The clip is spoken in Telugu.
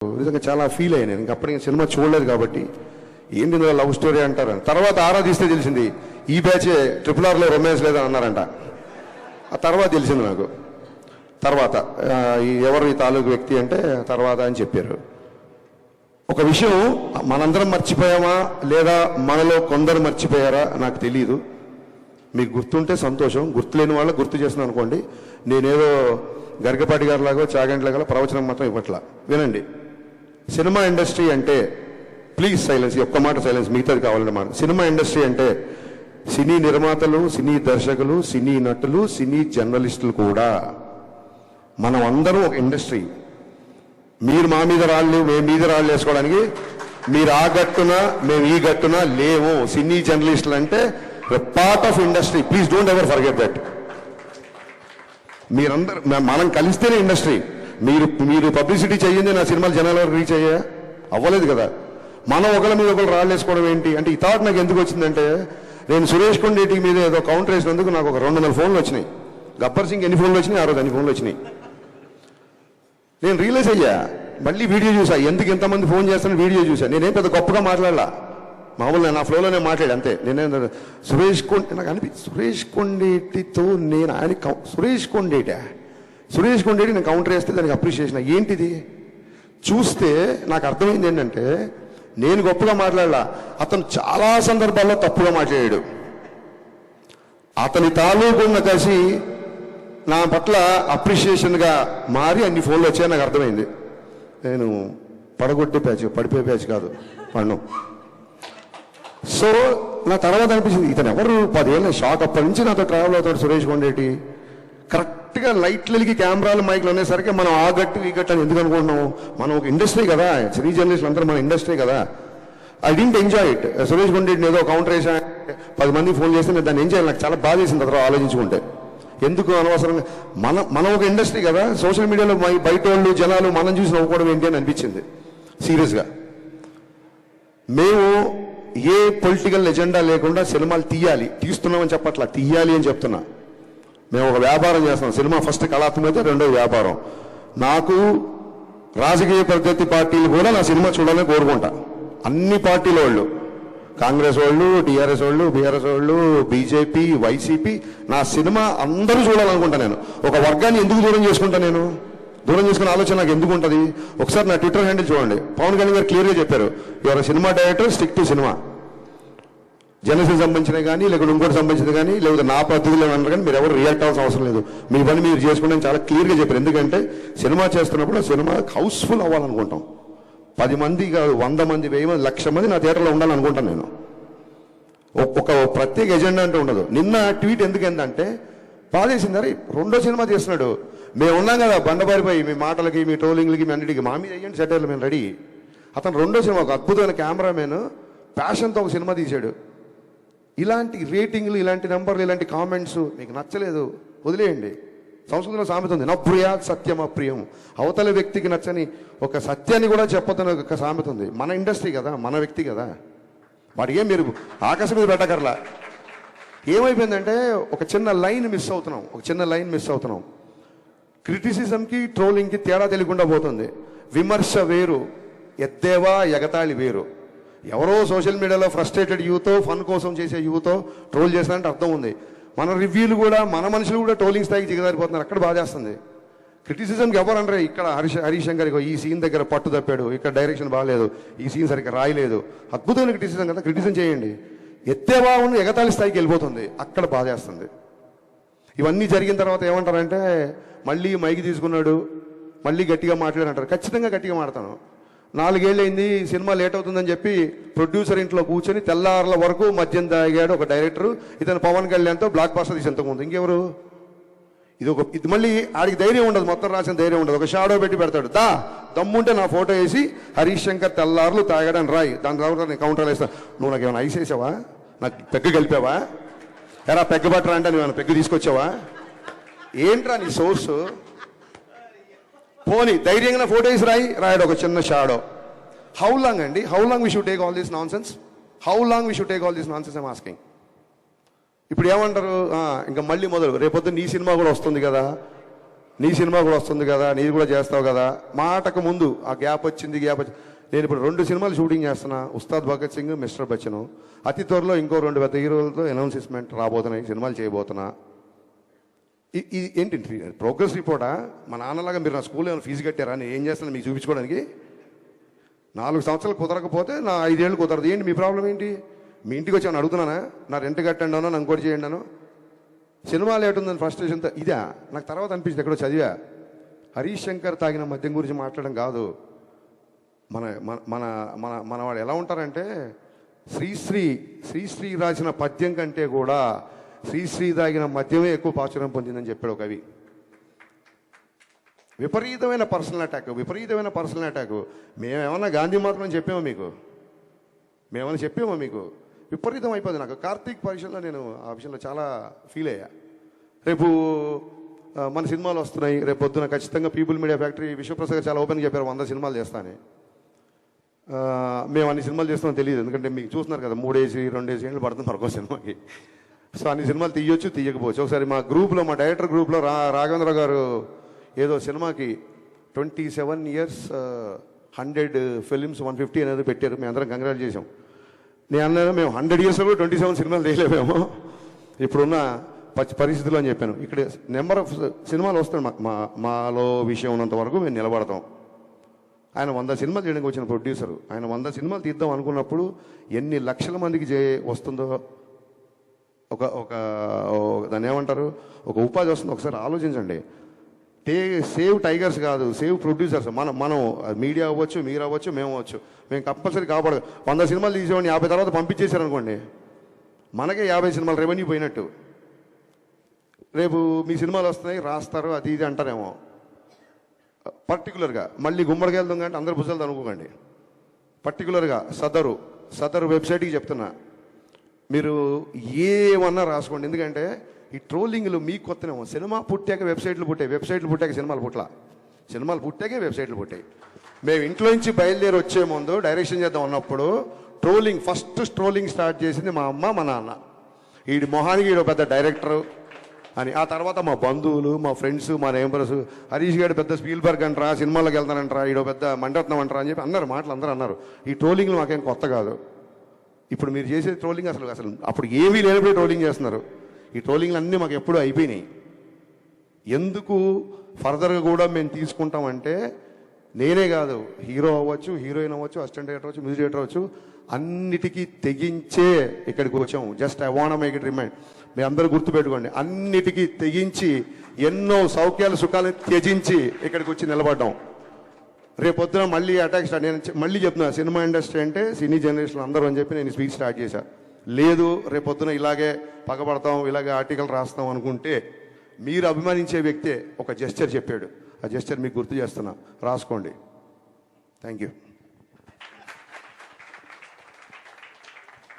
నిజంగా చాలా ఫీల్ అయ్యాను నేను. అప్పటికి సినిమా చూడలేదు కాబట్టి ఏంటి లవ్ స్టోరీ అంటారు. తర్వాత ఆరాధిస్తే తెలిసింది ఈ బ్యాచే RRRలో రొమాన్స్ లేదని అన్నారంట. ఆ తర్వాత తెలిసింది నాకు. తర్వాత ఎవరు ఈ తాలూకు వ్యక్తి అంటే తర్వాత అని చెప్పారు. ఒక విషయం మనందరం మర్చిపోయామా లేదా మనలో కొందరు మర్చిపోయారా నాకు తెలియదు. మీకు గుర్తుంటే సంతోషం, గుర్తులేని వాళ్ళ గుర్తు చేస్తున్నాను అనుకోండి. నేనేదో గరికపాటి గారి లాగా చాగంట్లాగా ప్రవచనం మాత్రం ఇవ్వట్లా. వినండి. సినిమా ఇండస్ట్రీ అంటే, ప్లీజ్ సైలెన్స్, ఒక్క మాట సైలెన్స్, మిగతాది కావాలన్నమాట. సినిమా ఇండస్ట్రీ అంటే సినీ నిర్మాతలు, సినీ దర్శకులు, సినీ నటులు, సినీ జర్నలిస్టులు కూడా మనం అందరం ఒక ఇండస్ట్రీ. మీరు మా మీద రాళ్ళు, మేము మీద రాళ్ళు వేసుకోవడానికి మీరు ఆ గట్టున మేము ఈ గట్టున లేవు. సినీ జర్నలిస్టులు అంటే part of industry. Please don't ever forget that. మీరందరూ మనం కలిస్తేనే ఇండస్ట్రీ. మీరు పబ్లిసిటీ చేయండి, నా సినిమాలు జనాల వరకు రీచ్ అయ్యా అవ్వలేదు కదా. మనం ఒకరి మీద ఒకరు రాళ్ళు వేసుకోవడం ఏంటి అంటే, ఈ థాట్ నాకు ఎందుకు వచ్చిందంటే, నేను సురేష్ కొండేటి మీద ఏదో కౌంటర్ వేసినందుకు నాకు ఒక 200 ఫోన్లు వచ్చినాయి. గబ్బర్ సింగ్ ఎన్ని ఫోన్లు వచ్చినాయి, ఆ రోజు అన్ని ఫోన్లు వచ్చినాయి. నేను రియలైజ్ అయ్యా, మళ్ళీ వీడియో చూసా, ఎందుకు ఇంతమంది ఫోన్ చేస్తాను వీడియో చూసా. నేనేం పెద్ద గొప్పగా మాట్లాడలా, మామూలుగా నా ఫ్లోలోనే మాట్లాడి అంతే. నేనే సురేష్ కొండేటితో నేను ఆయన సురేష్ కొండేటి నేను కౌంటర్ వేస్తే దానికి అప్రిషియేషన్ ఏంటిది చూస్తే నాకు అర్థమైంది ఏంటంటే, నేను గొప్పగా మాట్లాడలా, అతను చాలా సందర్భాల్లో తప్పుగా మాట్లాడాడు. అతని తాలూకున్న కలిసి నా పట్ల అప్రిషియేషన్గా మారి అన్ని ఫోన్లు వచ్చాయని నాకు అర్థమైంది. నేను పడగొట్టే ప్యాచ్, పడిపోయే ప్యాచ్ కాదు పన్ను. సో నా తర్వాత అనిపించింది, ఇతను ఎవరు 10 ఏళ్ళ షాక్. అప్పటి నుంచి నాతో ట్రావెల్ అవుతాడు సురేష్ కొండేటి. కరెక్ట్గా లైట్లు వెలిగి కెమెరాలు మైక్లు అనేసరికి మనం ఆ గట్టు ఈ గట్టు అని ఎందుకు అనుకుంటున్నాము? మనం ఒక ఇండస్ట్రీ కదా, సినీ జర్నలిస్టులు అందరూ మన ఇండస్ట్రీ కదా. I didn't enjoy it. Suresh కొండేటిని ఏదో కౌంటర్ వేసా 10 మంది ఫోన్ చేస్తే నేను దాన్ని ఎంజాయ్, నాకు చాలా బాధ వేసింది తర్వాత ఆలోచించుకుంటే. ఎందుకు అనవసరంగా మనం ఒక ఇండస్ట్రీ కదా, సోషల్ మీడియాలో బయట వాళ్ళు జనాలు మనం చూసి నవ్వుకోవడం ఏంటి అని అనిపించింది సీరియస్గా. మేము ఏ పొలిటికల్ ఎజెండా లేకుండా సినిమాలు తీస్తున్నామని చెప్పట్లా, తీయాలి అని చెప్తున్నా. మేము ఒక వ్యాపారం చేస్తున్నాం. సినిమా ఫస్ట్ కళాత్మకత, రెండోది వ్యాపారం. నాకు రాజకీయ ప్రత్యర్థి పార్టీలు కూడా నా సినిమా చూడాలని కోరుకుంటా. అన్ని పార్టీల వాళ్ళు, కాంగ్రెస్ వాళ్ళు, టీఆర్ఎస్ వాళ్ళు, బీఆర్ఎస్ వాళ్ళు, బీజేపీ, వైసీపీ, నా సినిమా అందరూ చూడాలనుకుంటా. నేను ఒక వర్గాన్ని ఎందుకు దూరం చేసుకుంటా? నేను దూరం చేసుకునే ఆలోచన నాకు ఎందుకు ఉంటుంది? ఒకసారి నా ట్విట్టర్ హ్యాండిల్ చూడండి. పవన్ కళ్యాణ్ గారు క్లియర్గా చెప్పారు, ఎవరు cinema director stick to cinema. Janasena సంబంధించినవి కానీ, లేకపోతే ఇంకోటి సంబంధించినవి కానీ, లేకపోతే నా పద్ధతిలో అన్నారు కానీ మీరు ఎవరు రియాక్ట్ అవ్వాల్సిన అవసరం లేదు. మీ పని మీరు చేసుకుంటే చాలా క్లియర్గా చెప్పారు. ఎందుకంటే సినిమా చేస్తున్నప్పుడు సినిమా హౌస్ఫుల్ అవ్వాలనుకుంటాం. 10 మంది కాదు, 100 మంది, 1000 మంది, 1,00,000 మంది నా థియేటర్లో ఉండాలనుకుంటాను నేను. ఒక ప్రత్యేక ఎజెండా అంటే ఉండదు. నిన్న ట్వీట్ ఎందుకంటే బాధేసింది. అరే రెండో సినిమా చేస్తున్నాడు, మేము ఉన్నాం కదా బండబారిపోయి, మీ మాటలకి, మీ ట్రోలింగ్లకి, మీ అన్నిటికీ మా మీద అయ్యండి సెటర్లు, మేము రెడీ. అతను రెండో సినిమా, ఒక అద్భుతమైన కెమెరామెన్ ప్యాషన్తో ఒక సినిమా తీశాడు. ఇలాంటి రేటింగ్లు, ఇలాంటి నెంబర్లు, ఇలాంటి కామెంట్స్ మీకు నచ్చలేదు వదిలేయండి. సంస్కృతిలో సామెత ఉంది, నప్రియాత్ సత్యం అప్రియం. అవతల వ్యక్తికి నచ్చని ఒక సత్యాన్ని కూడా చెప్పొద్దని ఒక సామెత ఉంది. మన ఇండస్ట్రీ కదా, మన వ్యక్తి కదా, వాడికి ఏం మీరు ఆకాశం మీద పెట్టకర్లా. ఏమైపోయిందంటే ఒక చిన్న లైన్ మిస్ అవుతున్నాం. క్రిటిసిజంకి, ట్రోలింగ్కి తేడా తెలియకుండా పోతుంది. విమర్శ వేరు, ఎద్దేవా ఎగతాళి వేరు. ఎవరో సోషల్ మీడియాలో ఫ్రస్ట్రేటెడ్ యూతో, ఫన్ కోసం చేసే యూతో ట్రోల్ చేస్తారంటే అర్థం ఉంది. మన రివ్యూలు కూడా, మన మనుషులు కూడా ట్రోలింగ్ స్థాయికి దిగజారిపోతున్నారు. అక్కడ బాధ చేస్తుంది. క్రిటిసిజంకి ఎవరు అనరే, ఇక్కడ హరీష్ శంకర్ ఈ సీన్ దగ్గర పట్టు తప్పాడు, ఇక్కడ డైరెక్షన్ బాగాలేదు, ఈ సీన్ సరిగ్గా రాయలేదు. అద్భుతమైన క్రిటిసిజం కదా, క్రిటిసిజం చేయండి. ఎత్తేవా ఉన్న ఎగతాళి స్థాయికి వెళ్ళిపోతుంది, అక్కడ బాధ చేస్తుంది. ఇవన్నీ జరిగిన తర్వాత ఏమంటారంటే, మళ్ళీ మైకి తీసుకున్నాడు, మళ్ళీ గట్టిగా మాట్లాడారంటారు. ఖచ్చితంగా గట్టిగా మాట్లాడతాను. 4 ఏళ్ళు అయింది, సినిమా లేట్ అవుతుందని చెప్పి ప్రొడ్యూసర్ ఇంట్లో కూర్చొని తెల్లారుల వరకు మద్యం తాగాడు ఒక డైరెక్టర్. ఇతను పవన్ కళ్యాణ్తో బ్లాక్ బస్టర్ తీసి ఎంతకుముందు ఇంకెవరు? ఇది మళ్ళీ ఆడికి ధైర్యం ఉండదు, మొత్తం రాసిన ధైర్యం ఉండదు. ఒక షాడో పెట్టి పెడతాడు, దమ్ముంటే నా ఫోటో వేసి హరీష్ శంకర్ తెల్లారులు తాగాడని రాయి, దాని తర్వాత నేను కౌంటర్ వేస్తా. నువ్వు నాకు ఏమైనా ఐస్ వేసావా? నాకు పెగ్గు కలిపావా? ఎరా పెగ్గు పట్టరా అంటే నువ్వు పెగ్గు తీసుకొచ్చావా? ఏంట్రా నీ సోర్సు? పోనీ ధైర్యంగా ఫోటో వేసి రాయడు ఒక చిన్న షాడో. హౌ లాంగ్ అండి? How long we should take all this non sense? I'm asking. ఇప్పుడు ఏమంటారు, ఇంకా మళ్ళీ మొదలు రేపొద్దు నీ సినిమా కూడా వస్తుంది కదా, నీ సినిమా కూడా వస్తుంది కదా, నీది కూడా చేస్తావు కదా, మాటకు ముందు ఆ గ్యాప్ వచ్చింది. నేను ఇప్పుడు 2 సినిమాలు షూటింగ్ చేస్తున్నా, ఉస్తాద్ భగత్ సింగ్, మిస్టర్ బచ్చన్. అతి త్వరలో ఇంకో 2 పెద్ద హీరోలతో అనౌన్స్మెంట్ రాబోతున్నాయి, సినిమాలు చేయబోతున్నా. ఇది ఏంటి ప్రోగ్రెస్ రిపోర్టా? మా నాన్నలాగా మీరు నా స్కూల్లో ఏమైనా ఫీజు కట్టారా? నేను ఏం చేస్తాను మీకు చూపించుకోవడానికి? 4 సంవత్సరాలు కుదరకపోతే నా 5 ఏళ్ళు కుదరదు. ఏంటి మీ ప్రాబ్లం ఏంటి? మీ ఇంటికి వచ్చి ఏమైనా అడుగుతున్నానా? నా రెంట్ కట్టండి అన్నా, నా ఇంకోటి చేయండి అను. సినిమా లేట్ ఉందని ఫ్రస్ట్రేషన్తో ఇదా నాకు తర్వాత అనిపించింది. ఎక్కడో చదివా, హరీష్ శంకర్ తాగిన మద్యం గురించి మాట్లాడడం కాదు. మన మన మన మన వాడు ఎలా ఉంటారంటే, శ్రీశ్రీ రాసిన పద్యం కంటే కూడా శ్రీశ్రీ తాగిన మద్యమే ఎక్కువ ప్రాచుర్యం పొందిందని చెప్పాడు ఒక కవి. విపరీతమైన పర్సనల్ అటాక్. మేమేమన్నా గాంధీ మాత్రం చెప్పామో మీకు? విపరీతం అయిపోయింది. నాకు కార్తీక్ పరీక్షల్లో నేను ఆ విషయంలో చాలా ఫీల్ అయ్యా. రేపు మన సినిమాలు వస్తున్నాయి, రేపు పొద్దున ఖచ్చితంగా పీపుల్ మీడియా ఫ్యాక్టరీ విశ్వప్రసాద్ చాలా ఓపెన్గా చెప్పారు 100 సినిమాలు చేస్తానని. మేము అన్ని సినిమాలు చేస్తామని తెలియదు, ఎందుకంటే మీకు చూస్తున్నారు కదా 3-2 ఏళ్ళు పడుతుంది మరొక సినిమాకి. సో అన్ని సినిమాలు తీయొచ్చు, తీయకపోవచ్చు. ఒకసారి మా గ్రూప్లో, మా డైరెక్టర్ గ్రూప్లో రాఘవేంద్ర గారు ఏదో సినిమాకి 27 years 100 films 150 అనేది పెట్టారు. మేము అందరం కంగ్రాట్ చేసాం. నేను అన్నాను, మేము 100 yearsలో కూడా 27 సినిమాలు తీయలేమేమో ఇప్పుడున్న పరిస్థితులు అని చెప్పాను. ఇక్కడ నెంబర్ ఆఫ్ సినిమాలు వస్తాయి. మాలో విషయం ఉన్నంత వరకు మేము నిలబడతాం. ఆయన 100 సినిమాలు చేయడానికి వచ్చిన ప్రొడ్యూసరు. ఆయన 100 సినిమాలు తీద్దాం అనుకున్నప్పుడు ఎన్ని లక్షల మందికి వస్తుందో, ఒక దాన్ని ఏమంటారు, ఒక ఉపాధి వస్తుందో ఒకసారి ఆలోచించండి. సేవ్ టైగర్స్ కాదు, సేవ్ ప్రొడ్యూసర్స్. మనం మీడియా అవ్వచ్చు, మీరు అవ్వచ్చు, మేము అవ్వచ్చు. మేము కంపల్సరీ కాపాడదు. 100 సినిమాలు తీసేవాడిని 50 తర్వాత పంపించేశారనుకోండి, మనకే 50 సినిమాలు రెవెన్యూ పోయినట్టు. రేపు మీ సినిమాలు వస్తున్నాయి, రాస్తారు, అది ఇది అంటారేమో. పర్టికులర్గా మళ్ళీ గుమ్మడికి వెళ్దాం కంటే అందరు భుజాలు అనుకోకండి. పర్టికులర్గా సదరు వెబ్సైట్కి చెప్తున్నా, మీరు ఏమన్నా రాసుకోండి. ఎందుకంటే ఈ ట్రోలింగ్లు మీకు కొత్తనేమో. సినిమా పుట్టాక వెబ్సైట్లు పుట్టాక సినిమాలు పుట్టాకే వెబ్సైట్లు పుట్టాయి. మేము ఇంట్లో నుంచి బయలుదేరి వచ్చే ముందు డైరెక్షన్ చేద్దాం అన్నప్పుడు ఫస్ట్ ట్రోలింగ్ స్టార్ట్ చేసింది మా అమ్మ, మా నాన్న. వీడి మొహానికి వీడు పెద్ద డైరెక్టరు అని. ఆ తర్వాత మా బంధువులు, మా ఫ్రెండ్స్, మా నేబర్స్, హరీష్ గారు పెద్ద స్పీల్బర్గ్ అంటారా, సినిమాలోకి వెళ్తానంటారా, ఈడో పెద్ద మణిరత్నం అంటారా అని చెప్పి అందరూ అన్నారు. ఈ ట్రోలింగ్లు మాకేం కొత్త కాదు. ఇప్పుడు మీరు చేసే ట్రోలింగ్ అసలు అప్పుడు ఏమీ లేనప్పుడే ట్రోలింగ్ చేస్తున్నారు. ఈ ట్రోలింగ్లు అన్నీ మాకు ఎప్పుడూ అయిపోయినాయి. ఎందుకు ఫర్దర్గా కూడా మేము తీసుకుంటామంటే, నేనే కాదు, హీరో అవ్వచ్చు, హీరోయిన్ అవ్వచ్చు, అసిస్టెంట్ డైరెక్టర్ అవ్వచ్చు, మ్యూజిక్ డైరెక్టర్ అవ్వచ్చు, అన్నిటికీ తెగించే ఇక్కడికి వచ్చాము. Just I want make it remind. మీరు అందరూ గుర్తుపెట్టుకోండి, అన్నిటికీ తెగించి ఎన్నో సౌఖ్యాలు సుఖాలను త్యజించి ఇక్కడికి వచ్చి నిలబడ్డాం. రేపొద్దున మళ్ళీ అటాక్ స్టార్ట్. నేను మళ్ళీ చెప్తున్నా, సినిమా ఇండస్ట్రీ అంటే సినీ జనరేషన్ అందరూ అని చెప్పి నేను స్పీచ్ స్టార్ట్ చేశాను. లేదు రేపొద్దున ఇలాగే పగబడతాం, ఇలాగే ఆర్టికల్ రాస్తాం అనుకుంటే, మీరు అభిమానించే వ్యక్తే ఒక జెస్చర్ చెప్పాడు. ఆ జెస్చర్ మీకు గుర్తు చేస్తున్నా, రాసుకోండి. Thank you.